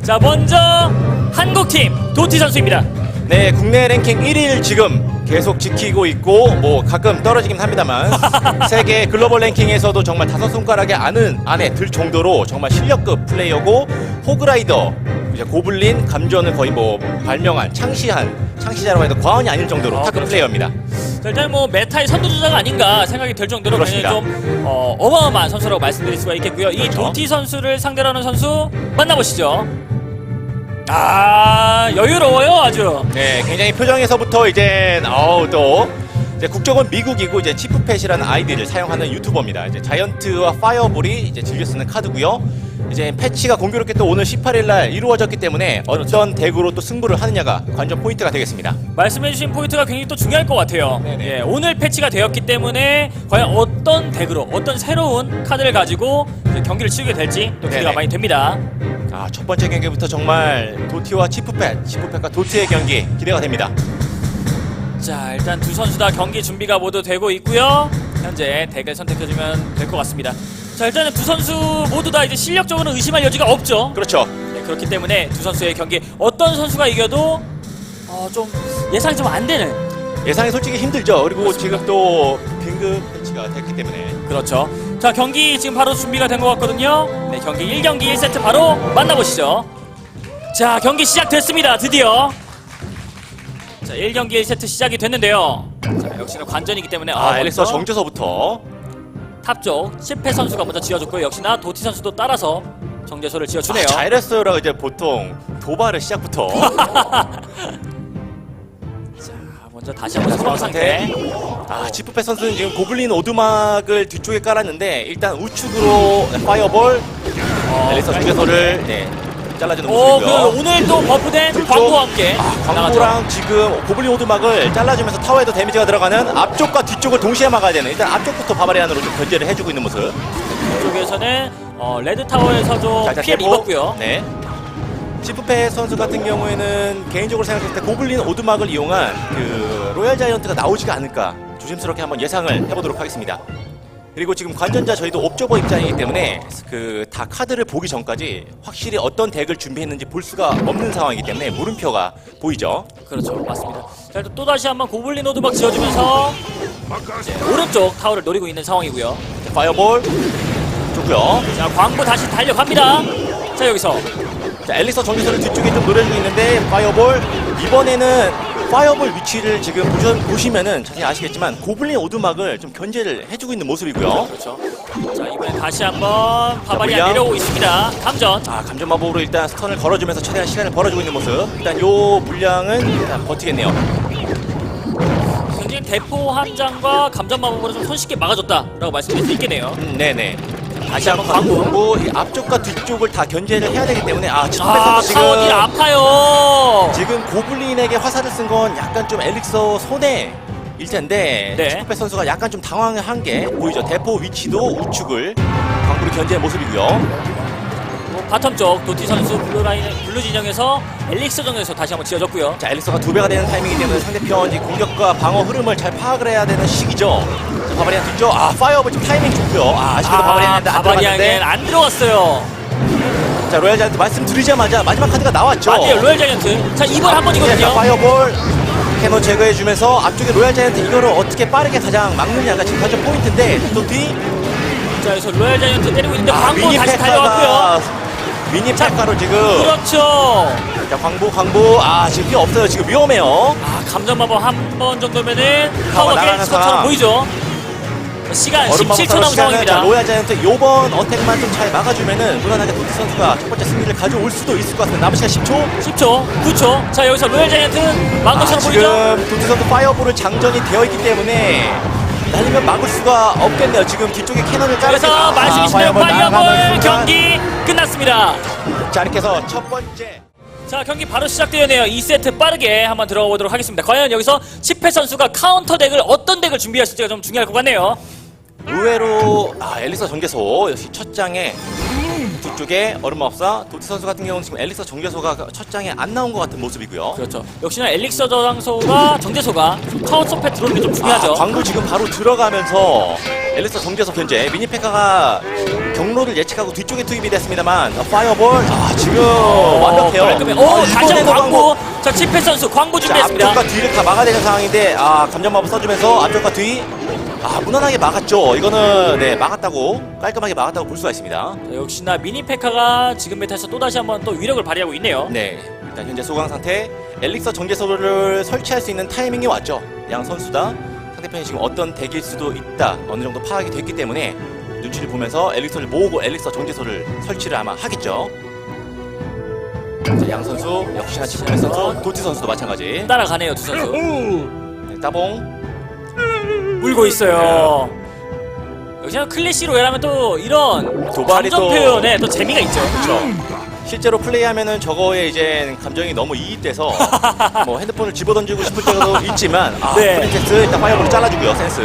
자, 먼저 한국팀 도티 선수입니다. 네, 국내 랭킹 1위 지금 계속 지키고 있고 뭐 가끔 떨어지긴 합니다만 세계 글로벌 랭킹에서도 정말 다섯 손가락에 안에 들 정도로 정말 실력급 플레이어고 호그라이더, 이제 고블린, 감전을 거의 뭐 발명한 창시자라고 해도 과언이 아닐 정도로 탑급 그렇죠. 플레이어입니다. 자, 일단 뭐 메타의 선두주자가 아닌가 생각이 될 정도로 굉장히 그렇습니다. 좀 어마어마한 선수라고 말씀드릴 수가 있겠고요. 이 그렇죠. 도티 선수를 상대로 하는 선수 만나보시죠. 아, 여유로워요 아주. 네, 굉장히 표정에서부터 이제 또 이제 국적은 미국이고 이제 치프팻이라는 아이디를 사용하는 유튜버입니다. 이제 자이언트와 파이어볼이 이제 즐겨 쓰는 카드고요. 이제 패치가 공교롭게 또 오늘 18일 날 이루어졌기 때문에 어떤 덱으로 또 승부를 하느냐가 관전 포인트가 되겠습니다. 말씀해주신 포인트가 굉장히 또 중요할 것 같아요. 네네. 예, 오늘 패치가 되었기 때문에 과연 어떤 덱으로 어떤 새로운 카드를 가지고 이제 경기를 치르게 될지 또 기대가 네네. 많이 됩니다. 아, 첫 번째 경기부터 정말 도티와 치프팻과 도티의 경기 기대가 됩니다. 자, 일단 두 선수 다 경기 준비가 모두 되고 있고요. 현재 덱을 선택해주면 될 것 같습니다. 자, 일단은 두 선수 모두 다 이제 실력적으로는 의심할 여지가 없죠. 그렇죠. 네, 그렇기 때문에 두 선수의 경기 어떤 선수가 이겨도 좀 예상이 좀 안 되는. 예상이 솔직히 힘들죠. 그리고 그렇습니다. 지금 또 긴급 패치가 됐기 때문에 그렇죠. 자, 경기 지금 바로 준비가 된 것 같거든요. 네, 경기 1경기 1세트 바로 만나보시죠. 자, 경기 시작됐습니다. 드디어. 자, 1경기 1세트 시작이 됐는데요. 자, 역시나 관전이기 때문에 엘릭서 먼저 정제서부터 탑쪽 10회 선수가 먼저 지어줬고요. 역시나 도티 선수도 따라서 정제소를 지어주네요. 자이레스라 이제 보통 도발을 시작부터 자, 먼저 다시 한번 소방 상태. 치프팻 선수는 지금 고블린 오두막을 뒤쪽에 깔았는데 일단 우측으로 파이어볼 엘릭서 정제소를 잘라주는 모습이고요. 오늘 또 버프된 그쪽, 광고와 함께 광고랑 지금 고블린 오두막을 잘라주면서 타워에도 데미지가 들어가는 앞쪽과 뒤쪽을 동시에 막아야 되는 일단 앞쪽부터 바바리안으로 좀 견제를 해주고 있는 모습. 이쪽에서는 레드 타워에서 좀 자, 일단 피해를 대포. 입었고요. 네. 치프팻 선수 같은 경우에는 개인적으로 생각했을 때 고블린 오두막을 이용한 그 로얄 자이언트가 나오지가 않을까 조심스럽게 한번 예상을 해보도록 하겠습니다. 그리고 지금 관전자 저희도 옵저버 입장이기 때문에 그 다 카드를 보기 전까지 확실히 어떤 덱을 준비했는지 볼 수가 없는 상황이기 때문에 물음표가 보이죠. 그렇죠, 맞습니다. 자, 또 다시 한번 고블린 오드박 지어주면서 이제 오른쪽 타워를 노리고 있는 상황이고요. 자, 파이어볼 좋고요. 자, 광부 다시 달려갑니다. 자, 여기서 자, 엘릭서 정지선을 뒤쪽에 좀 노려주고 있는데 파이어볼 이번에는 파이어볼 위치를 지금 보시면은 자세히 아시겠지만 고블린 오두막을 좀 견제를 해주고 있는 모습이고요. 그렇죠. 자, 이번엔 다시 한번 바바리안 물량. 내려오고 있습니다. 감전. 감전 마법으로 일단 스턴을 걸어주면서 최대한 시간을 벌어주고 있는 모습. 일단 요 물량은 일단 버티겠네요. 굉장히 대포 한 장과 감전 마법으로 좀 손쉽게 막아줬다라고 말씀드릴 수 있겠네요. 네네. 다시 한번 광고 이 앞쪽과 뒤쪽을 다 견제를 해야 되기 때문에 치프팻 선수 타워딜 지금 아파요. 지금 고블린에게 화살을 쓴 건 약간 좀 엘릭서 손해일 텐데 네. 치프팻 선수가 약간 좀 당황한 게 보이죠. 대포 위치도 우측을 광부로 견제한 모습이고요. 바텀 쪽 도티 선수 블루 진영에서 엘릭서 정에서 다시 한번 지어줬고요. 자, 엘릭서가 2배가 되는 타이밍이기 때문에 상대편 이 공격과 방어 흐름을 잘 파악을 해야 되는 시기죠. 자, 바바리안 뒤쪽 파이어볼 좀 타이밍 좋고요. 아쉽게도 바바리안인데 안 바바리안엔 들어갔는데 안 들어갔어요. 자, 로얄 자이언트 말씀드리자마자 마지막 카드가 나왔죠. 맞아요, 로얄 자이언트. 자, 이번 한 자, 번이거든요. 파이어볼 캐논 제거해주면서 앞쪽에 로얄 자이언트 이거를 어떻게 빠르게 가장 막느냐가 지금 관전 포인트인데 도티 자, 여기서 로얄 자이언트 때리고 있는데 광고 다시 달려왔고요. 미니 페카로 지금 그렇죠. 자, 광부 지금 피 없어요. 지금 위험해요. 감전 마법 한 번 정도면은 타워가 나가는 깰 것처럼 상황. 보이죠. 시간 17초 남은 자, 상황입니다. 로얄 자이언트 요번 어택만 좀 잘 막아주면은 무난하게 도티 선수가 첫 번째 승리를 가져올 수도 있을 것 같습니다. 남은 시간 10초. 10초, 9초. 자, 여기서 로얄 자이언트 막 것처럼 보이죠? 지금 도티 선수 파이어볼을 장전이 되어 있기 때문에 날리면 막을 수가 없겠네요. 지금 뒤쪽에 캐논을 그래서 자르고 말씀이신 대로 나가는 파이어볼 순간. 경기 끝났습니다. 자, 이렇게 해서 첫 번째 자, 경기 바로 시작되었네요. 2세트 빠르게 한번 들어가 보도록 하겠습니다. 과연 여기서 치페 선수가 카운터 덱을 어떤 덱을 준비하실지가 좀 중요할 것 같네요. 의외로 엘릭서 정제소 역시 첫 장에 뒤쪽에 얼음마법사 도티 선수 같은 경우는 지금 엘릭서 정제소가 첫 장에 안 나온 것 같은 모습이고요. 그렇죠. 역시나 엘릭서 저장소가 정제소가 카운터패 들어오는 게 좀 중요하죠. 광고 지금 바로 들어가면서 엘릭서 정제소 견제 미니페카가 경로를 예측하고 뒤쪽에 투입이 됐습니다만 파이어볼 지금 완벽해요. 깔끔해. 다시 한번 광고. 자, 치페 선수 광고 자, 준비했습니다. 앞쪽과 뒤를 다 막아야 되는 상황인데 감전마법 써주면서 앞쪽과 뒤 무난하게 막았죠. 이거는 네 막았다고 깔끔하게 막았다고 볼 수가 있습니다. 자, 역시나 미니페카가 지금 메타에서 또다시 한번 또 위력을 발휘하고 있네요. 네, 일단 현재 소강 상태. 엘릭서 정제소를 설치할 수 있는 타이밍이 왔죠. 양 선수 다 상대편이 지금 어떤 덱일 수도 있다 어느 정도 파악이 됐기 때문에 눈치를 보면서 엘릭서를 모으고 엘릭서 정제소를 설치를 아마 하겠죠. 자, 양 선수 역시나 치프 선수, 도티 선수도 마찬가지. 따라가네요, 두 선수. 네, 따봉. 물고 있어요. 역시나 클래시 로얄하면 또 이런 도발이 감정 또- 표현에 또 재미가 있죠. 그렇죠. 실제로 플레이하면은 저거에 이제 감정이 너무 이입돼서 뭐 핸드폰을 집어던지고 싶을 때도 있지만 네. 프린세스 일단 파이어볼을 잘라주고요. 센스.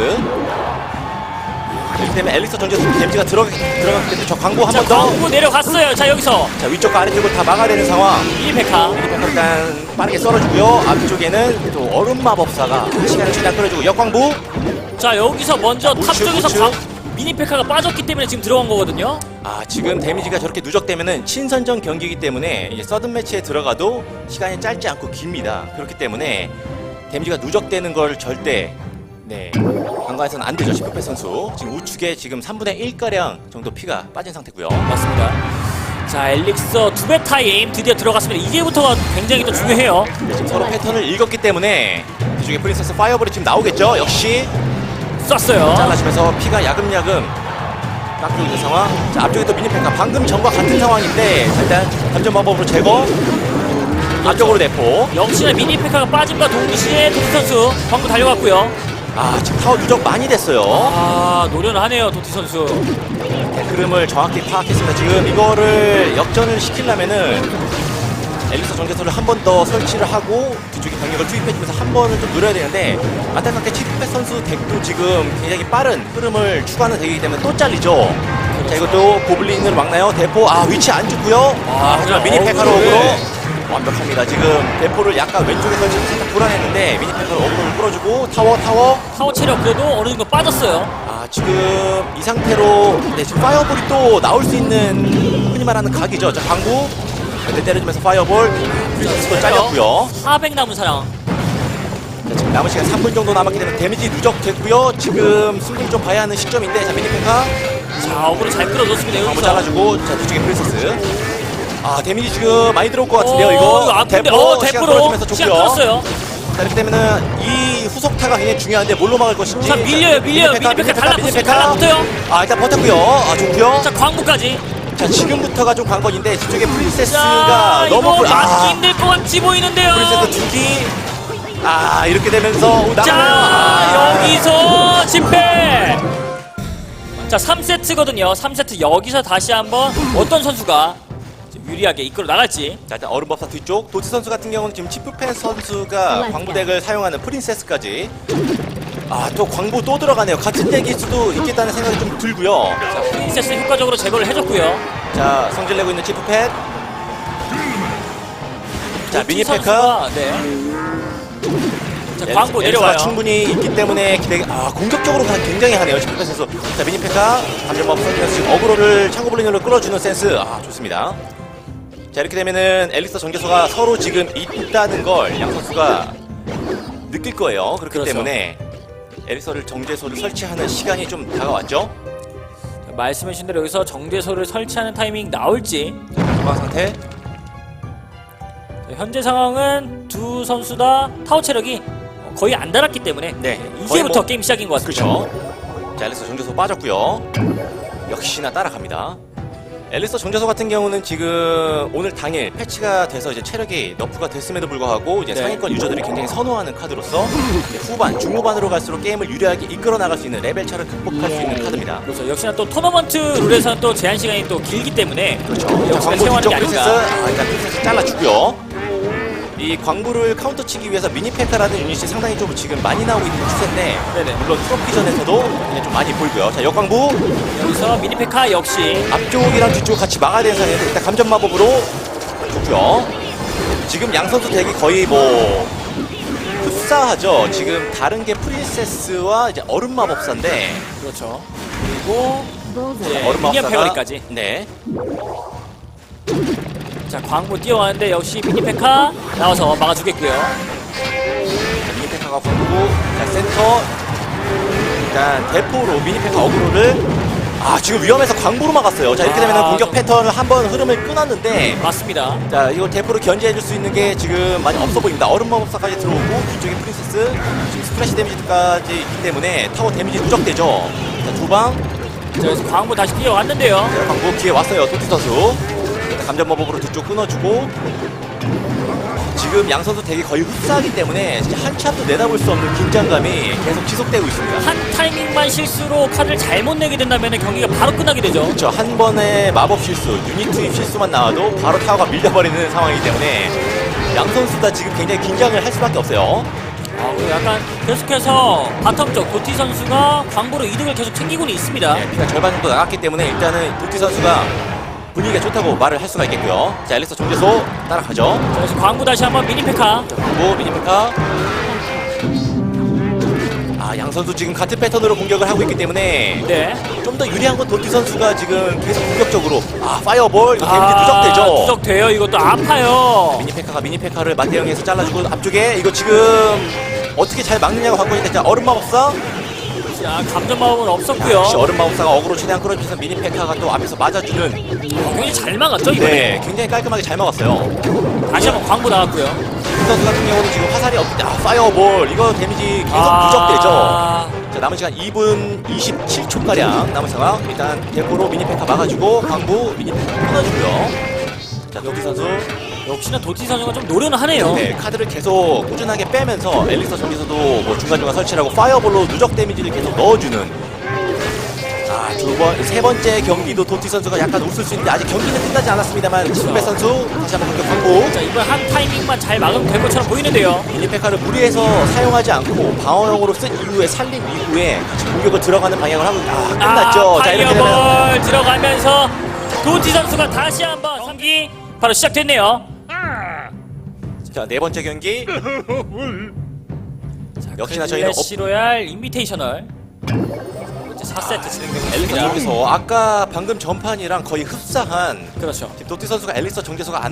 이렇기 때문에 엘릭서 정제소 데미지가 들어갔기 때문에 저 광고 한 자, 번 더. 광고 내려갔어요. 자, 여기서 자, 위쪽과 아래쪽을 다 막아야 되는 상황. 미니페카. 일단 빠르게 썰어주고요. 앞쪽에는 또 얼음 마법사가 시간을 최대한 끌어주고 역광부. 자, 여기서 먼저 탑 우측, 쪽에서 우측. 미니페카가 빠졌기 때문에 지금 들어간 거거든요. 지금 데미지가 저렇게 누적되면은 친선전 경기이기 때문에 이제 서든 매치에 들어가도 시간이 짧지 않고 깁니다. 그렇기 때문에 데미지가 누적되는 걸 절대 관광에서는 안 되죠. 시프페 선수 지금 우측에 지금 3분의 1가량 정도 피가 빠진 상태고요. 맞습니다. 자, 엘릭서 2배 타임 드디어 들어갔습니다. 이제부터가 굉장히 또 중요해요. 지금 서로 패턴을 읽었기 때문에 뒤쪽에 프린세스 파이어볼이 지금 나오겠죠. 역시 쐈어요. 잘라주면서 피가 야금야금 깎고 있는 상황. 자, 앞쪽에 또 미니페카 방금 전과 같은 상황인데 일단 감전 마법으로 제거. 앞쪽으로 내포. 역시나 미니페카가 빠짐과 동시에 도티 선수 광고 달려갔고요. 지금 타워 누적 많이 됐어요. 노련하네요, 도티 선수. 흐름을 정확히 파악했습니다. 지금 이거를 역전을 시키려면은 엘릭서 정제소를 한 번 더 설치를 하고 뒤쪽에 병력을 투입해주면서 한 번을 좀 노려야 되는데 안타깝게 치프펫 선수 덱도 지금 굉장히 빠른 흐름을 추구하는 덱이기 때문에 또 잘리죠. 자, 이것도 고블린으로 막나요? 대포 위치 안 좋고요. 하지만 미니페카로 어그로 완벽합니다. 지금 대포를 약간 왼쪽에 설치해서 살짝 불안했는데 미니페카로 어그로를 끌어주고 타워 체력 그래도 어느 정도 빠졌어요. 지금 이 상태로 지금 파이어볼이 또 나올 수 있는 흔히 말하는 각이죠. 자, 광구 때려주면서 파이어볼 프린세스도 잘렸고요. 400 남은 사랑. 자, 지금 남은 시간 3분 정도 남았기 때문에 데미지 누적됐고요. 지금 승부를 좀 봐야 하는 시점인데 자, 미니페카 자, 어그로 잘 끌어줬습니다. 광고 여기서. 잘라주고 자, 뒤쪽에 프린세스 데미지 지금 많이 들어올 것 같은데요. 이거 아픈데, 시간 대포로 끌어주면서 시간 좋고요. 끌었어요. 자, 이렇게 되면은 이 후속타가 굉장히 중요한데 뭘로 막을 것인지. 자, 밀려요. 미니페카 달라붙어요. 일단 버텼고요. 좋고요. 자, 광고까지. 자, 지금부터가 좀 관건인데 뒤쪽에 자, 프린세스가 이거 너무 막기 힘들 것 같이 보이는데요. 프린세스 두기 이렇게 되면서 자, 여기서 집회. 자, 3세트거든요. 3세트 여기서 다시 한번 어떤 선수가 유리하게 이끌어 나갈지. 자, 일단 얼음법사 뒤쪽 도트 선수 같은 경우는 지금 치프펜 선수가 광부덱을 사용하는 프린세스까지 또 광부 또 들어가네요. 같은 덱일 수도 있겠다는 생각이 좀 들고요. 자, 프린세스 효과적으로 제거를 해줬고요. 자, 성질내고 있는 치프펜. 자, 도티 미니페카. 선수가, 자, 광고 내려와요. 충분히 있기 때문에 기대. 공격적으로 굉장히 하네요. 치프펜 선수. 자, 미니페카 감전법 선수면서 지금 어그로를 창고블리너로 끌어주는 센스. 좋습니다. 자, 이렇게 되면은 엘릭서 정제소가 서로 지금 있다는 걸 양 선수가 느낄 거예요. 그렇기 그렇죠. 때문에 엘릭서를 정제소를 설치하는 시간이 좀 다가왔죠. 자, 말씀해주신 대로 여기서 정제소를 설치하는 타이밍 나올지. 중앙 상태. 자, 현재 상황은 두 선수 다 타워 체력이 거의 안 달았기 때문에 네, 이제부터 거의 게임 시작인 것 같습니다. 그렇죠. 자, 엘릭서 정제소 빠졌고요. 역시나 따라갑니다. 엘릭서 정제소 같은 경우는 지금 오늘 당일 패치가 돼서 이제 체력이 너프가 됐음에도 불구하고 이제 네. 상위권 유저들이 굉장히 선호하는 카드로서 이제 후반, 중후반으로 갈수록 게임을 유리하게 이끌어 나갈 수 있는 레벨 차를 극복할 수 있는 카드입니다. 그렇죠. 역시나 또 토너먼트 룰에서는 또 제한 시간이 또 길기 때문에 그렇죠. 역시나 광부 사용하는 뒤쪽 게 프린세스. 아닌가. 일단 프린세스 잘라주고요. 이 광부를 카운터 치기 위해서 미니페카라는 유닛이 상당히 좀 지금 많이 나오고 있는 추세인데 네네. 물론 트로피전에서도 그냥 좀 많이 보이고요. 자, 역광부 여기서 미니페카 역시 앞쪽이랑 뒤쪽 같이 막아야 되는 상황인데 일단 감전 마법으로 좋고요. 지금 양 선수 덱이 거의 뭐 흡사하죠. 지금 다른 게 프린세스와 이제 얼음 마법사인데 그렇죠. 그리고 예, 얼음 미니언 마법사가 패거리까지. 네. 자, 광부 뛰어가는데 역시 미니페카 나와서 막아주겠고요. 미니페카가 광고. 자, 센터. 일단 대포로 미니페카 어그로를 지금 위험해서 광부로 막았어요. 자, 이렇게 되면 공격 패턴을 한번 흐름을 끊었는데 맞습니다. 자, 이걸 대포로 견제해줄 수 있는 게 지금 많이 없어 보입니다. 얼음 마법사까지 들어오고 뒤쪽에 프린세스 지금 스플래시 데미지까지 있기 때문에 타워 데미지 누적되죠. 자, 두 방. 자, 그래서 광부 다시 뛰어왔는데요. 자, 광고 기회 왔어요. 토티 선수. 일단 감전 마법으로 두 쪽 끊어주고 지금 양 선수 덱이 거의 흡사하기 때문에 진짜 한참도 내다볼 수 없는 긴장감이 계속 지속되고 있습니다. 한 타이밍만 실수로 카드를 잘못 내게 된다면 경기가 바로 끝나게 되죠. 그렇죠. 한 번의 마법 실수, 유닛 투입 실수만 나와도 바로 타워가 밀려버리는 상황이기 때문에 양 선수 다 지금 굉장히 긴장을 할 수밖에 없어요. 그리고 약간 계속해서 바텀 쪽 도티 선수가 광부로 이득을 계속 챙기고는 있습니다. 네, 피가 절반 정도 나갔기 때문에 일단은 도티 선수가 분위기가 좋다고 말을 할 수가 있겠고요. 자, 엘리스 정제소 따라가죠. 자, 그래서 광부 다시 한번 미니페카. 그리고 미니페카. 양 선수 지금 같은 패턴으로 공격을 하고 있기 때문에 네. 좀 더 유리한 건 도티 선수가 지금 계속 공격적으로 파이어볼 이거 데미지 누적되죠. 누적돼요. 이것도 아파요. 미니페카가 미니페카를 맞대응해서 잘라주고 앞쪽에 이거 지금 어떻게 잘 막느냐가 관건인데 자, 얼음 마법사. 자, 감전 마법은 없었고요. 역시 얼음 마법사가 어그로 최대한 끌어주면서 미니페카가 또 앞에서 맞아주는 굉장히 잘 막았죠 이번에. 네, 굉장히 깔끔하게 잘 막았어요. 다시 한번 광부 나왔고요. 이 선수 같은 경우는 지금 화살이 없기 때문에 파이어볼 이거 데미지 계속 누적되죠. 자, 남은 시간 2분 27초가량 남은 상황. 일단 대포로 미니페카 막아주고 광부 미니페카 끊어주고요. 자, 도티 선수 역시나 도티 선수가 좀 노련은 하네요. 네, 카드를 계속 꾸준하게 빼면서 엘릭서 전기서도 뭐 중간중간 설치하고 파이어볼로 누적 데미지를 계속 넣어주는 세 번째 경기도 도티 선수가 약간 웃을 수 있는데 아직 경기는 끝나지 않았습니다만 지수배 선수 다시 한번 공격 광고. 자, 이번 한 타이밍만 잘 막으면 될 것처럼 보이는데요. 미니페카를 무리해서 사용하지 않고 방어용으로 쓴 이후에 살린 이후에 같이 공격을 들어가는 방향을 하고 끝났죠. 자, 이렇게 되면 파이어볼 들어가면서 도티 선수가 다시 한번 경기 바로 시작됐네요. 자, 네 번째 경기 역시나 저희는 저희는 클래시 로얄 인비테이셔널 4세트 진행되고 엘릭서 있습니다. 정제소 아까 방금 전판이랑 거의 흡사한 그렇죠. 지금 도티 선수가 엘릭서 정제소가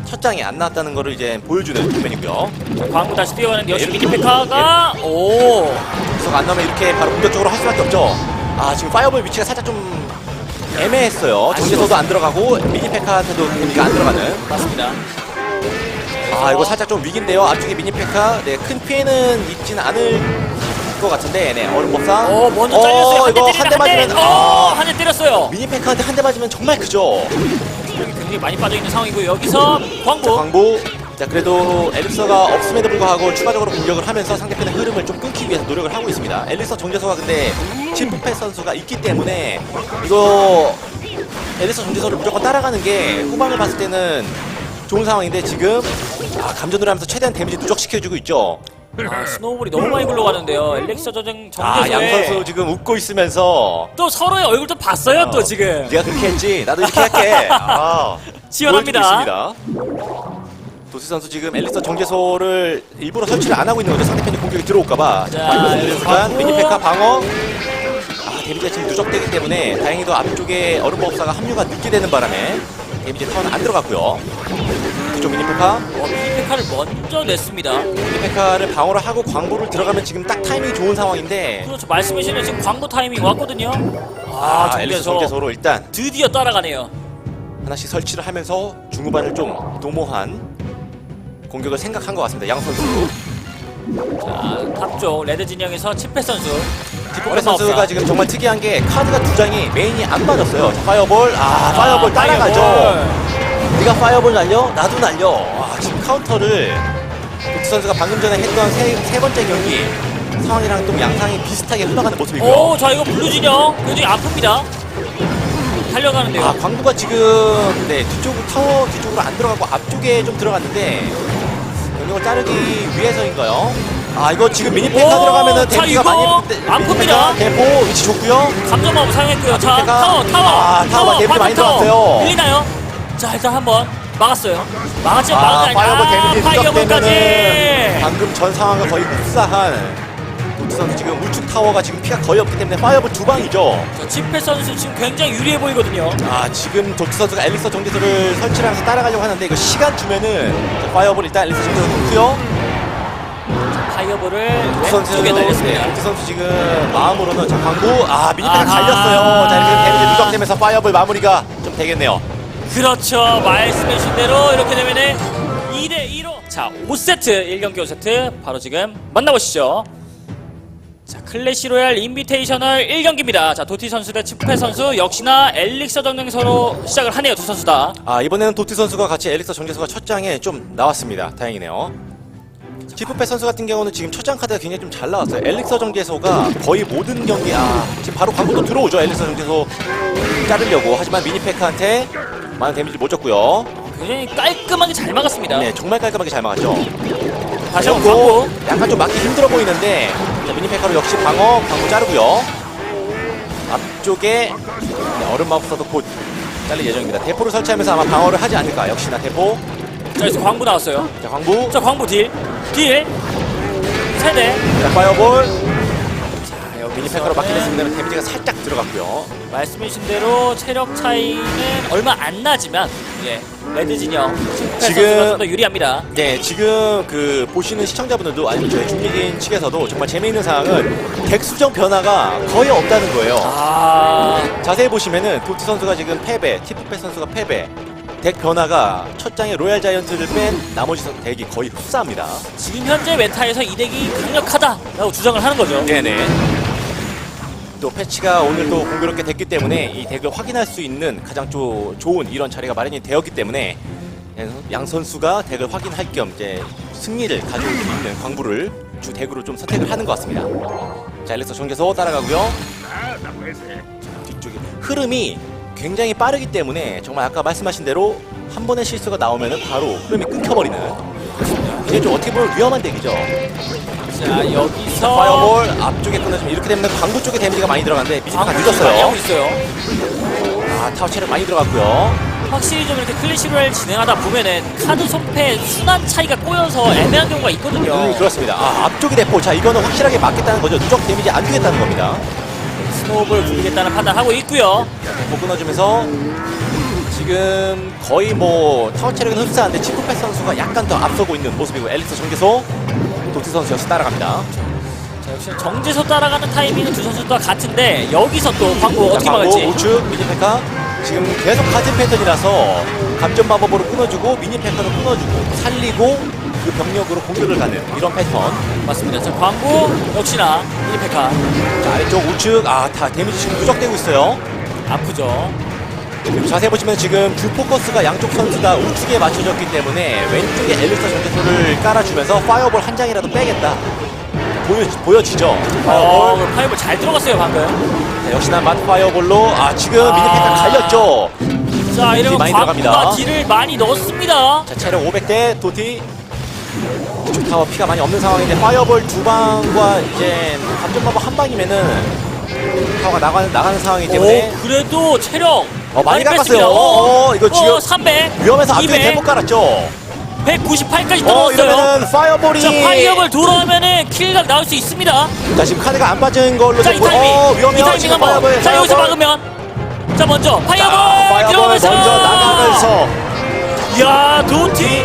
첫 장에 안 나왔다는 거를 이제 보여주는 장면이고요. 자, 광부 다시 뛰어가는데 역시 네, 미니페카가 정제소가 안 나오면 이렇게 바로 공격적으로 할 수밖에 없죠. 지금 파이어볼 위치가 살짝 좀 애매했어요. 정제소도 안 들어가고 미니페카한테도 데미가 안 들어가는. 맞습니다. 이거 살짝 좀 위기인데요. 앞쪽에 미니페카 큰 피해는 있진 않을 것 같은데 얼음 법사. 먼저 잘렸어요. 이거 한 대 맞으면 한 대 때렸어요. 미니페카한테 한 대 맞으면 정말 크죠. 여기 굉장히 많이 빠져있는 상황이고 여기서 광부. 광부. 자, 그래도 엘릭서가 없음에도 불구하고 추가적으로 공격을 하면서 상대편의 흐름을 좀 끊기 위해서 노력을 하고 있습니다. 엘릭서 정제소가 근데 치프펫 선수가 있기 때문에 이거 엘릭서 정제소를 무조건 따라가는 게 후방을 봤을 때는 좋은 상황인데 지금 감전을 하면서 최대한 데미지 누적시켜주고 있죠. 스노우볼이 너무 많이 굴러가는데요. 엘렉서 정제소에 양 선수 지금 웃고 있으면서 또 서로의 얼굴도 봤어요. 또 지금 네가 그렇게 했지 나도 이렇게 할게. 시원합니다. 보여주고 있습니다. 도시 선수 지금 엘릭서 정제소를 일부러 설치를 안 하고 있는 거죠. 상대편이 공격이 들어올까봐. 자, 순간 미니페카 방어. 데미지가 지금 누적되기 때문에 다행히도 앞쪽에 얼음법사가 합류가 늦게 되는 바람에 데미지 턴은 안 들어갔고요. 그쪽 미니페카. 미니페카를 먼저 냈습니다. 미니페카를 방어를 하고 광부를 들어가면 지금 딱 타이밍이 좋은 상황인데. 그렇죠. 말씀해주신 지금 광부 타이밍 왔거든요. 엘릭서 정제소로 일단 드디어 따라가네요. 하나씩 설치를 하면서 중후반을 좀 도모한 공격을 생각한 것 같습니다. 양 선수. 자, 탑쪽 레드 진영에서 치페 선수. 치페 선수가 지금 정말 특이한 게 카드가 두 장이 메인이 안 맞았어요. 자, 파이어볼. 파이어볼 따라가죠. 파이어볼. 네가 파이어볼 날려? 나도 날려. 지금 카운터를 도티 선수가 방금 전에 했던 세 번째 경기 상황이랑 좀 양상이 비슷하게 흘러가는 모습이고요. 자, 이거 블루 진영 굉장히 아픕니다. 달려가는데요. 광부가 지금 타워 뒤쪽으로 안 들어가고 앞쪽에 좀 들어갔는데 경력을 자르기 위해서인가요? 이거 지금 미니페카 들어가면은 데미지가 많이 아픕니다. 대포 위치 좋고요. 감전마법 사용했고요. 자, 미니페카. 타워가 데미지 많이 들어갔어요. 밀리나요? 자, 일단 한번 막았어요. 막았지만 막은 게 파이어볼 데미지 파이어볼까지. 누적되면은 방금 전 상황과 거의 흡사한 도트 선수 지금 우측 타워가 지금 피가 거의 없기 때문에 파이어볼 두 방이죠. 자, 치페 선수 지금 굉장히 유리해 보이거든요. 아 지금 도트 선수가 엘릭서 정제소를 설치를 하면서 따라가려고 하는데 이거 시간 주면은 자, 파이어볼 일단 엘릭서 정제소 놓고요. 파이어볼을 도트 선수 왼쪽에 날렸습니다. 도트 선수 지금 마음으로는 자 광구 미니패가 아하. 갈렸어요. 자 이렇게 데미지 누적되면서 파이어볼 마무리가 좀 되겠네요. 그렇죠. 말씀해주신 대로 이렇게 되면은 2대2로 자 5세트 1경기 5세트 바로 지금 만나보시죠. 자 클래시 로얄 인비테이셔널 1경기입니다. 자 도티 선수 대 치페 선수 역시나 엘릭서 정쟁서로 시작을 하네요. 두 선수 다. 이번에는 도트 선수가 같이 엘릭서 정제소가 첫 장에 좀 나왔습니다. 다행이네요. 지프페 선수 같은 경우는 지금 첫 장 카드가 굉장히 좀 잘 나왔어요. 엘릭서 정제소가 거의 모든 경기 지금 바로 광고도 들어오죠. 엘릭서 정제소 자르려고. 하지만 미니페크한테 많은 데미지를 못 줬고요. 굉장히 깔끔하게 잘 막았습니다. 네, 정말 깔끔하게 잘 막았죠. 다시 한번 그리고 광고. 약간 좀 막기 힘들어 보이는데 자, 미니페카로 역시 광고 자르고요. 앞쪽에 얼음 마법사도 곧 잘릴 예정입니다. 대포를 설치하면서 아마 방어를 하지 않을까. 역시나 대포. 자 여기서 광고 나왔어요. 자, 광부. 자 광고 딜 세대. 자, 파이어볼. 자, 여기 미니페카로 막게 됐습니다. 데미지가 살짝 들어갔고요. 말씀해주신 대로 체력 차이는 얼마 안 나지만 예 레드 진영 치페 지금- 선수가 좀 더 유리합니다. 네, 지금 그 보시는 시청자분들도 아니면 저희 중계진 측에서도 정말 재미있는 사항은 덱 수정 변화가 거의 없다는 거예요. 자세히 보시면은 도트 선수가 지금 패배, 티프페 선수가 패배. 덱 변화가 첫 장에 로얄 자이언트를 뺀 나머지 덱이 거의 흡사합니다. 지금 현재 메타에서 이 덱이 강력하다라고 주장을 하는 거죠. 네네. 또 패치가 오늘 또 공교롭게 됐기 때문에 이 덱을 확인할 수 있는 가장 좋은 이런 자리가 마련이 되었기 때문에 양 선수가 덱을 확인할 겸 이제 승리를 가져올 수 있는 광부를 주 덱으로 좀 선택을 하는 것 같습니다. 자, 엘릭서 정계소 따라가고요. 자, 뒤쪽에 흐름이 굉장히 빠르기 때문에 정말 아까 말씀하신 대로 한 번의 실수가 나오면 바로 흐름이 끊겨버리는 이게 좀 어떻게 보면 위험한 덱이죠. 자 여기서 파이어볼 앞쪽에 끊어주면 이렇게 되면 광부 쪽에 데미지가 많이 들어가는데 미지가 많이 늦었어요. 하고 있어요. 타워 체력 많이 들어갔고요. 확실히 좀 이렇게 클래시를 진행하다 보면은 카드 손패 순환 차이가 꼬여서 애매한 경우가 있거든요. 그렇습니다. 앞쪽이 대포. 자, 이거는 확실하게 맞겠다는 거죠. 누적 데미지 안 주겠다는 겁니다. 스노우볼 굴리겠다는 판단하고 있고요. 대포 끊어주면서 지금 거의 뭐 타워 체력은 흡사한데 치프패 선수가 약간 더 앞서고 있는 모습이고 엘릭서 정계소 도트 선수 역시 따라갑니다. 자 역시 정제소 따라가는 타이밍은 두 선수 다 같은데 여기서 또 광고 어떻게 막을지. 우측 미니페카 지금 계속 같은 패턴이라서 감전 마법으로 끊어주고 미니페카로 끊어주고 살리고 그 병력으로 공격을 가는 이런 패턴. 맞습니다. 자 광고 역시나 미니페카 자, 아래쪽 우측 다 데미지 지금 누적되고 있어요. 아프죠. 그리고 자세히 보시면 지금 주 포커스가 양쪽 선수 다 우측에 맞춰졌기 때문에 왼쪽에 엘릭서 정제소를 깔아주면서 파이어볼 한 장이라도 빼겠다 보여지죠. 파이어볼 잘 들어갔어요 방금. 자, 역시나 맛 파이어볼로 지금 미니패가 갈렸죠. 자 이러면 많이 광고가 들어갑니다. 딜을 많이 넣었습니다. 자, 체력 500대 도티 우측 타워 피가 많이 없는 상황인데 파이어볼 두 방과 이제 감전마법 한 방이면은 타워가 나가는 상황이기 때문에 그래도 체력 많이 깎았어요. 뺐습니다. 이거 지금 300 위험해서 앞쪽에 200, 대포 깔았죠. 198까지 떨어졌어요. 이러면은 파이어볼이 자 파이어볼 돌아오면은 킬각 나올 수 있습니다. 자, 지금 카드가 안 빠진 걸로 자 이 타이밍 위험해요. 이 타이밍 지금 한번 자 여기서 막으면 자 먼저 파이어볼 파이어볼 들어오면서 먼저 나가면서 야 도티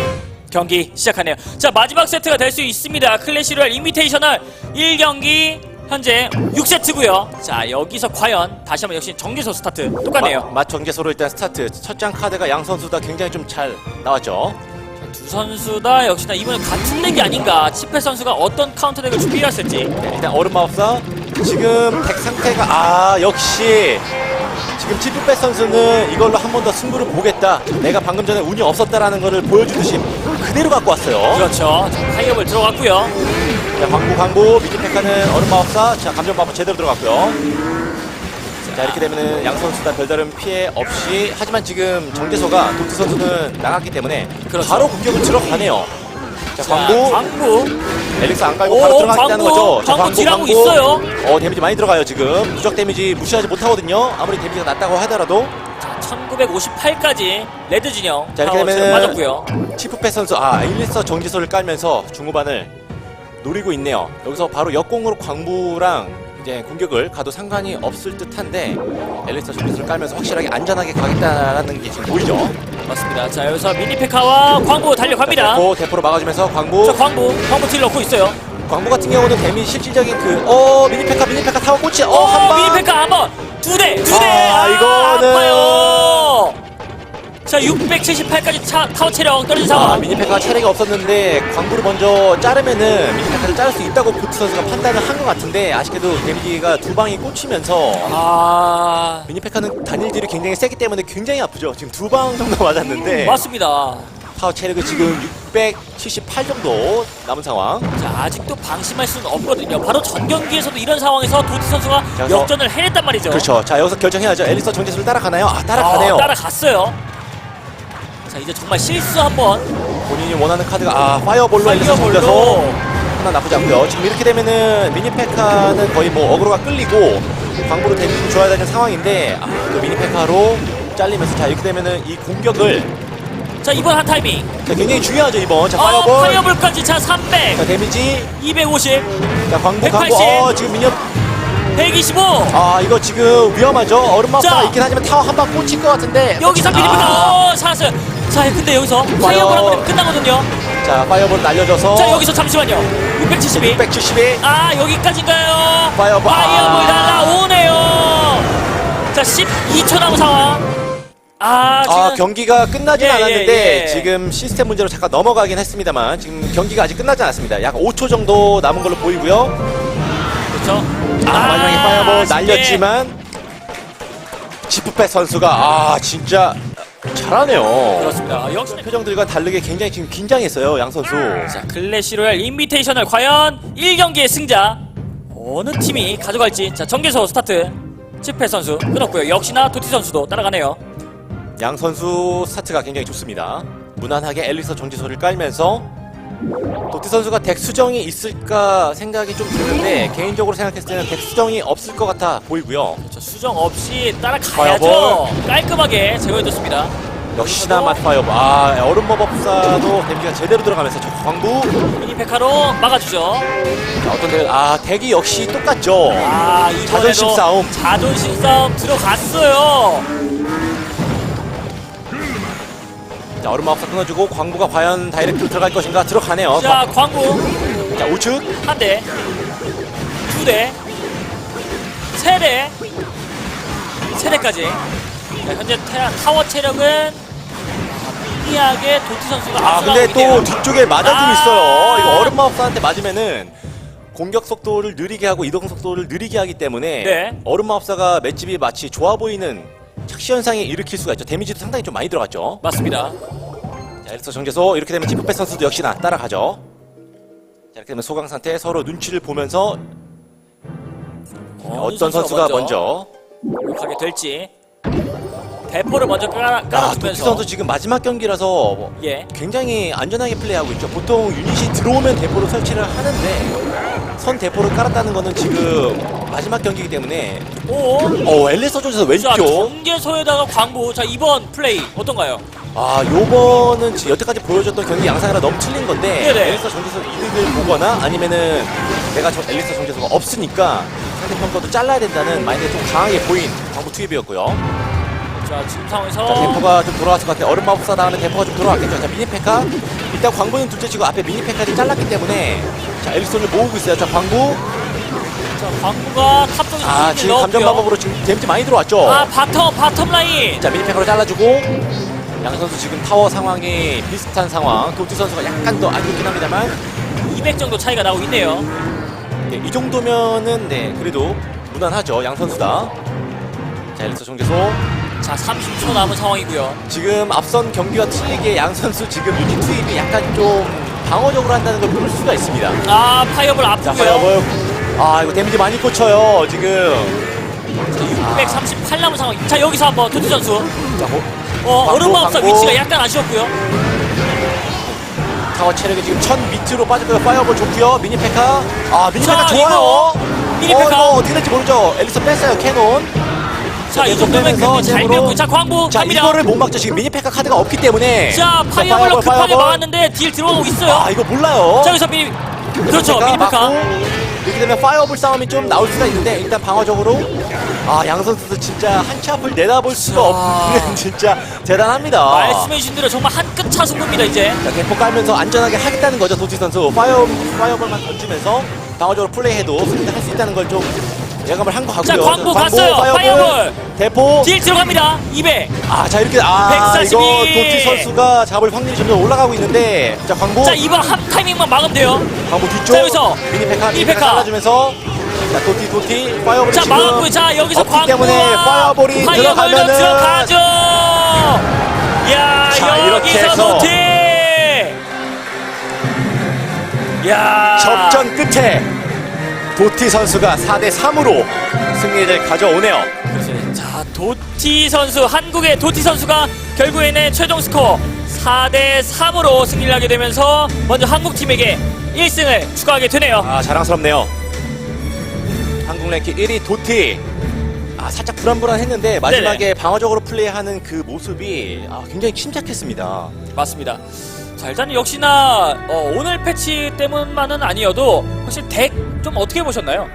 경기 시작하네요. 자 마지막 세트가 될 수 있습니다. 클래시 로얄 인비테이셔널 1경기 현재 6세트고요. 자 여기서 과연 다시 한번 역시 정기소 스타트 똑같네요. 맛 전개소로 일단 스타트. 첫 장 카드가 양 선수 다 굉장히 좀 잘 나왔죠. 두 선수 다 역시나 이번엔 같은 덱이 아닌가. 치페 선수가 어떤 카운터 덱을 준비했을지. 네, 일단 얼음 마법사 지금 덱 상태가 역시 지금 치프패 선수는 이걸로 한 번 더 승부를 보겠다. 내가 방금 전에 운이 없었다라는 거를 보여주듯이 그대로 갖고 왔어요. 그렇죠. 자, 파이어볼 들어갔고요. 자, 광부 미니페카는 얼음 마법사. 자, 감전 마법 제대로 들어갔고요. 자, 이렇게 되면은 양 선수 다 별다른 피해 없이, 하지만 지금 정재소가 도트 선수는 나갔기 때문에 그렇죠. 바로 공격을 들어가네요. 자, 자, 광부 광부. 엘릭스 안 깔고 오, 바로 들어가겠다는 광부. 거죠. 자, 광부 딜하고 있어요. 데미지 많이 들어가요. 지금 누적 데미지 무시하지 못하거든요. 아무리 데미지가 낮다고 하더라도. 자, 1958까지 레드 진영. 자, 이렇게 타워 지금 되면은 맞았고요. 치프패 선수 엘릭서 정지소를 깔면서 중후반을 노리고 있네요. 여기서 바로 역공으로 광부랑 이제 공격을 가도 상관이 없을 듯한데 엘리스터 정지수를 깔면서 확실하게 안전하게 가겠다라는 게 지금 보이죠. 맞습니다. 자, 여기서 미니페카와 광부 달려갑니다. 대포로 막아주면서 광부. 자, 광부 딜 넣고 있어요. 광부 같은 경우는 데미지 실질적인 미니페카 타워 꽂히 한 방. 미니페카 한번 두 대. 이거는 아파요. 자, 678까지 타워 체력 떨어진 상황. 미니페카가 체력이 없었는데 광부를 먼저 자르면은 미니페카를 자를 수 있다고 보트 선수가 판단을 한 것 같은데 아쉽게도 데미지가 두 방이 꽂히면서 미니페카는 단일질이 굉장히 세기 때문에 굉장히 아프죠. 지금 두 방 정도 맞았는데 맞습니다. 타워 체력은 지금 678 정도 남은 상황. 자, 아직도 방심할 수는 없거든요. 바로 전 경기에서도 이런 상황에서 도티 선수가 여기서- 역전을 해냈단 말이죠. 그렇죠. 자, 여기서 결정해야죠. 엘리스터 정지수를 따라가나요? 따라가네요. 따라갔어요. 자, 이제 정말 실수 한번. 본인이 원하는 카드가 파이어볼로 엘리스터 정지서 하나 나쁘지 않고요. 지금 이렇게 되면은 미니페카는 거의 뭐 어그로가 끌리고 광부로 데미지 줘야 되는 상황인데 또 미니페카로 잘리면서 자 이렇게 되면은 이 공격을 자, 이번 한 타이밍. 자, 굉장히 중요하죠 이번. 자 파이어볼. 파이어볼까지. 자, 300. 자 데미지. 250. 자 광부 180. 지금 미니언 125. 이거 지금 위험하죠. 얼음마우스가 자. 있긴 하지만 타워 한 방 꽂힐 것 같은데. 여기서 미니페카. 살았어요. 자, 근데 여기서 파이어볼 한 번에 끝나거든요. 자 파이어볼 날려줘서. 자, 여기서 잠시만요. 672. 672. 여기까지인가요? 파이어볼. 날라오네요. 자, 12초 남은 상황. 지금 경기가 끝나진 예, 않았는데 예. 지금 시스템 문제로 잠깐 넘어가긴 했습니다만 지금 경기가 아직 끝나지 않았습니다. 약 5초 정도 남은 걸로 보이고요. 그렇죠. 마지막에 파이어볼 아쉽게. 날렸지만 지프펫 선수가 진짜 잘하네요. 그렇습니다. 역시 표정들과 다르게 굉장히 지금 긴장했어요, 양 선수. 자, 클래시 로얄 인비테이셔널 과연 1경기의 승자 어느 팀이 가져갈지. 자, 정계소 스타트. 치페 선수 끊었고요. 역시나 도티 선수도 따라가네요. 양 선수 스타트가 굉장히 좋습니다. 무난하게 엘리서 정지소를 깔면서 도티 선수가 덱 수정이 있을까 생각이 좀 드는데 개인적으로 생각했을 때는 덱 수정이 없을 것 같아 보이고요. 자, 수정 없이 따라가야죠. 파이어볼. 깔끔하게 제거해줬습니다. 역시나 맛파이어볼. 얼음 마법사도 데미지가 제대로 들어가면서 저 광부. 미니페카로 막아주죠. 자, 어떤 덱이 역시 똑같죠. 이번에도 자존심 싸움. 자존심 싸움 들어갔어요. 자, 얼음 마법사 끊어주고 광부가 과연 다이렉트로 들어갈 것인가. 들어가네요. 자, 광부 자, 우측. 한 대, 두 대, 세 대, 세 대까지. 자, 현재 타워 체력은 미미하게 도티 선수가 앞서가고 근데 있네요. 또 뒤쪽에 맞아주고 있어요. 이거 얼음 마법사한테 맞으면은 공격 속도를 느리게 하고 이동 속도를 느리게 하기 때문에 네. 얼음 마법사가 맷집이 마치 좋아 보이는 착시 현상이 일으킬 수가 있죠. 데미지도 상당히 좀 많이 들어갔죠. 맞습니다. 자, 엘리스터 정제소 이렇게 되면 지프펫 선수도 역시나 따라가죠. 자, 이렇게 되면 소강 상태 서로 눈치를 보면서 어떤 선수가 먼저 공격하게 될지. 대포를 먼저 깔아주면서. 도티 선수 지금 마지막 경기라서 예. 굉장히 안전하게 플레이하고 있죠. 보통 유닛이 들어오면 대포를 설치를 하는데 선 대포를 깔았다는 거는 지금 마지막 경기이기 때문에 엘리스터 쪽에서 자, 왼쪽. 경계소에다가 광부. 자, 이번 플레이 어떤가요? 요번은 여태까지 보여줬던 경기 양상이랑 너무 틀린 건데 네네. 엘리스터 정제소 이득을 보거나 아니면은 내가 엘리스터 정제소가 없으니까 상대편 것도 잘라야 된다는 마인드가 좀 강하게 보인 광부 투입이었고요. 자, 지금 상황에서 자, 대포가 좀 돌아왔을 것 같아요. 얼음 마법사 다음에 대포가 좀 돌아왔겠죠. 자, 미니페카. 일단 광부는 둘째 치고 앞에 미니페카를 잘랐기 때문에 자, 엘리스톤을 모으고 있어요. 자, 광부. 자, 광부가 탑 쪽에서 지금 감전 마법으로 지금 데미지 많이 들어왔죠. 바텀 라인. 자, 미니페카로 잘라주고 양 선수 지금 타워 상황이 비슷한 상황. 도티 선수가 약간 더 안 좋긴 합니다만 200 정도 차이가 나고 있네요. 네, 이 정도면은 그래도 무난하죠. 양 선수다. 자, 엘리스톤 정제소. 자, 30초 남은 상황이고요. 지금 앞선 경기와 틀리게 양 선수 지금 유닛 투입이 약간 좀 방어적으로 한다는 걸 볼 수가 있습니다. 파이어볼 자, 아프고요. 파이어볼. 이거 데미지 많이 꽂혀요, 지금. 638 남은 상황. 자, 여기서 한번 도티 선수. 자, 얼음마법사 광고. 위치가 약간 아쉬웠고요. 타워 체력이 지금 1000 밑으로 빠졌고요. 파이어볼 좋고요. 미니페카. 미니페카 자, 좋아요. 이거 미니페카. 이거 어떻게 될지 모르죠. 엘리스 뺐어요, 캐논. 자, 이 정도면 경기 잘 배웠고. 자, 광부 자, 갑니다. 이거를 못 막죠. 지금 미니페카 카드가 없기 때문에. 자, 파이어볼로 급하게 막았는데 딜 들어오고 있어요. 이거 몰라요. 자, 여기서 그렇죠, 미니페카 미니페카. 맞고, 이렇게 되면 파이어볼 싸움이 좀 나올 수가 있는데 일단 방어적으로 양 선수도 진짜 한 치 앞을 내다볼 수가 없는 진짜 대단합니다. 말씀해주신 대로 정말 한 끗 차 승부입니다 이제. 자, 대포 깔면서 안전하게 하겠다는 거죠. 도티 선수 파이어볼만 던지면서 방어적으로 플레이해도 승리를 할 수 있다는 걸 좀 예감을 한 것 같고요. 자, 광고 갔어요. 파이어볼. 대포. 딜 들어갑니다. 200. 자, 이렇게 142. 이거 도티 선수가 잡을 확률이 점점 올라가고 있는데 자, 광고. 자, 이번 한 타이밍만 막으면 돼요. 광고 뒤쪽. 자, 여기서 미니페카 잘라주면서 자, 도티 파이어볼 자, 지금 막았고요. 자, 여기서 없기 광고와 때문에 파이어볼이 들어가면은 들어가죠. 야, 자, 이렇게 여기서 해서 노티. 야, 접전 끝에 도티 선수가 4대3으로 승리를 가져오네요. 자, 도티 선수, 한국의 도티 선수가 결국에는 최종 스코어 4대3으로 승리를 하게 되면서 먼저 한국 팀에게 1승을 추가하게 되네요. 자랑스럽네요. 한국 랭킹 1위 도티. 살짝 불안불안했는데 마지막에 방어적으로 플레이하는 그 모습이 굉장히 침착했습니다. 맞습니다. 자, 일단 역시나 오늘 패치 때문만은 아니어도 사실 덱 좀 어떻게 보셨나요?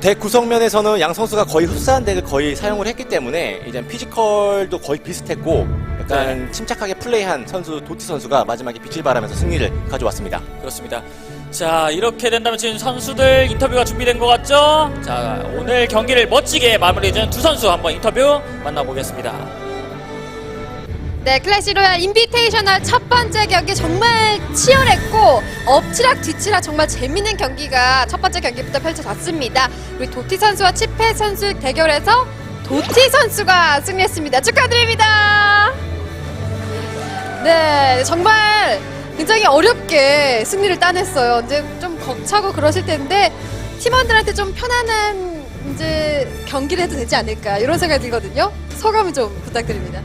덱 구성면에서는 양 선수가 거의 흡사한 덱을 거의 사용을 했기 때문에 이제 피지컬도 거의 비슷했고 약간 침착하게 플레이한 선수 도티 선수가 마지막에 빛을 발하면서 승리를 가져왔습니다. 그렇습니다. 자, 이렇게 된다면 지금 선수들 인터뷰가 준비된 것 같죠? 자, 오늘 경기를 멋지게 마무리해준 두 선수 한번 인터뷰 만나보겠습니다. 네, 클래시 로얄 인비테이셔널 첫 번째 경기 정말 치열했고 엎치락 뒤치락 정말 재밌는 경기가 첫 번째 경기부터 펼쳐졌습니다. 우리 도티 선수와 치페 선수 대결에서 도티 선수가 승리했습니다. 축하드립니다. 네, 정말 굉장히 어렵게 승리를 따냈어요. 이제 좀 벅차고 그러실 텐데 팀원들한테 좀 편안한 이제 경기를 해도 되지 않을까 이런 생각이 들거든요. 소감을 좀 부탁드립니다.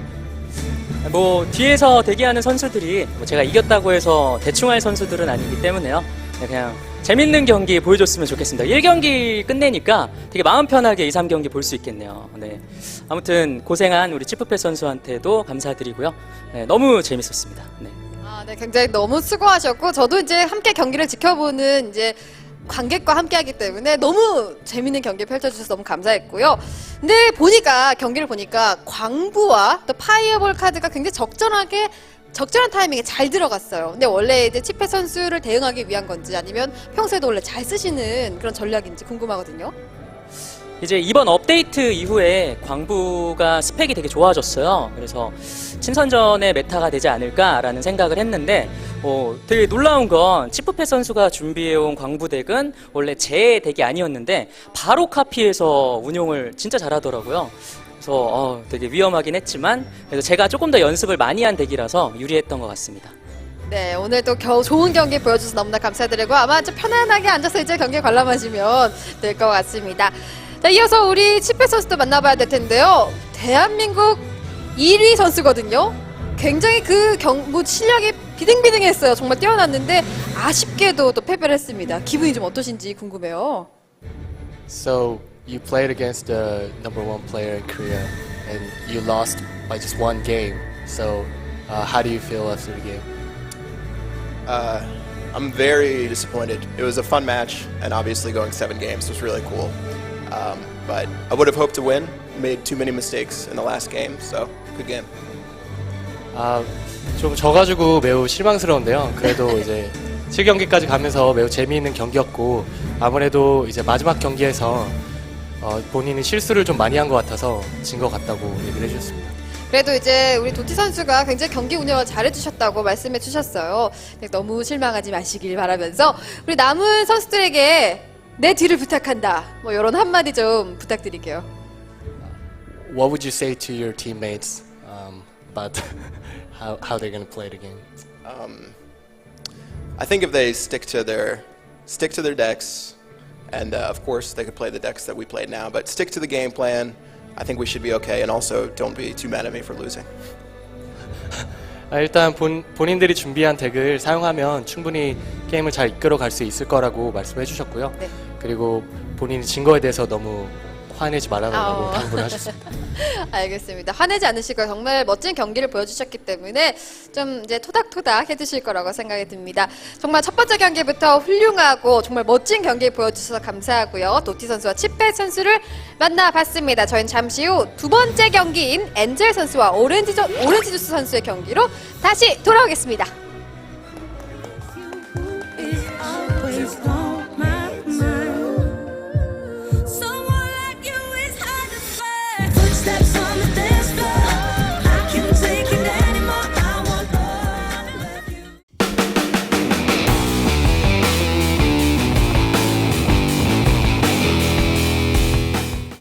뒤에서 대기하는 선수들이 제가 이겼다고 해서 대충 할 선수들은 아니기 때문에요. 그냥 재밌는 경기 보여줬으면 좋겠습니다. 1경기 끝내니까 되게 마음 편하게 2, 3경기 볼 수 있겠네요. 네. 아무튼 고생한 우리 치프페 선수한테도 감사드리고요. 네, 너무 재밌었습니다. 네. 네, 굉장히 너무 수고하셨고 저도 이제 함께 경기를 지켜보는 이제 관객과 함께 하기 때문에 너무 재밌는 경기 펼쳐주셔서 너무 감사했고요. 근데 경기를 보니까 광부와 또 파이어볼 카드가 굉장히 적절한 타이밍에 잘 들어갔어요. 근데 원래 이제 치페 선수를 대응하기 위한 건지 아니면 평소에도 원래 잘 쓰시는 그런 전략인지 궁금하거든요. 이제 이번 업데이트 이후에 광부가 스펙이 되게 좋아졌어요. 그래서 친선전의 메타가 되지 않을까라는 생각을 했는데 되게 놀라운 건 치프페 선수가 준비해온 광부 덱은 원래 제 덱이 아니었는데 바로 카피해서 운용을 진짜 잘하더라고요. 그래서 되게 위험하긴 했지만 그래서 제가 조금 더 연습을 많이 한 덱이라서 유리했던 것 같습니다. 네, 오늘 또 좋은 경기 보여주셔서 너무나 감사드리고 아마 좀 편안하게 앉아서 이제 경기 관람하시면 될 것 같습니다. 자, 이어서 우리 치페 선수도 만나봐야 될 텐데요. 대한민국 1위 선수거든요. 굉장히 실력이 비등비등했어요. 정말 뛰어났는데 아쉽게도 또 패배를 했습니다. 기분이 좀 어떠신지 궁금해요. So you played against the #1 player in Korea, and you lost by just one game. So how do you feel after the game? I'm very disappointed. It was a fun match, and obviously going 7 games was really cool. But I would have hoped to win. Made too many mistakes in the last game, so good game. 좀 져가지고 매우 실망스러운데요. 그래도 이제 7경기까지 가면서 매우 재미있는 경기였고 아무래도 이제 마지막 경기에서 본인이 실수를 좀 많이 한 것 같아서 진 것 같다고 얘기를 해주셨습니다. 그래도 이제 우리 도티 선수가 굉장히 경기 운영을 잘해주셨다고 말씀해 주셨어요. 너무 실망하지 마시길 바라면서 우리 남은 선수들에게 내 뒤를 부탁한다. 이런 한마디 좀 부탁드릴게요. What would you say to your teammates about how they're going to play the game? I think if they stick to their decks, and of course they could play the decks that we played now, but stick to the game plan. I think we should be okay, and also don't be too mad at me for losing. 일단 본인들이 준비한 덱을 사용하면 충분히 게임을 잘 이끌어 갈 수 있을 거라고 말씀해 주셨고요. 네. 그리고 본인이 진 거에 대해서 너무 화내지 말아달라고 어. 당부를 하셨습니다. 알겠습니다. 화내지 않으시고 정말 멋진 경기를 보여주셨기 때문에 좀 이제 토닥토닥 해주실 거라고 생각이 듭니다. 정말 첫 번째 경기부터 훌륭하고 정말 멋진 경기 보여주셔서 감사하고요. 도티 선수와 치페 선수를 만나봤습니다. 저희는 잠시 후 두 번째 경기인 엔젤 선수와 오렌지 주스 선수의 경기로 다시 돌아오겠습니다.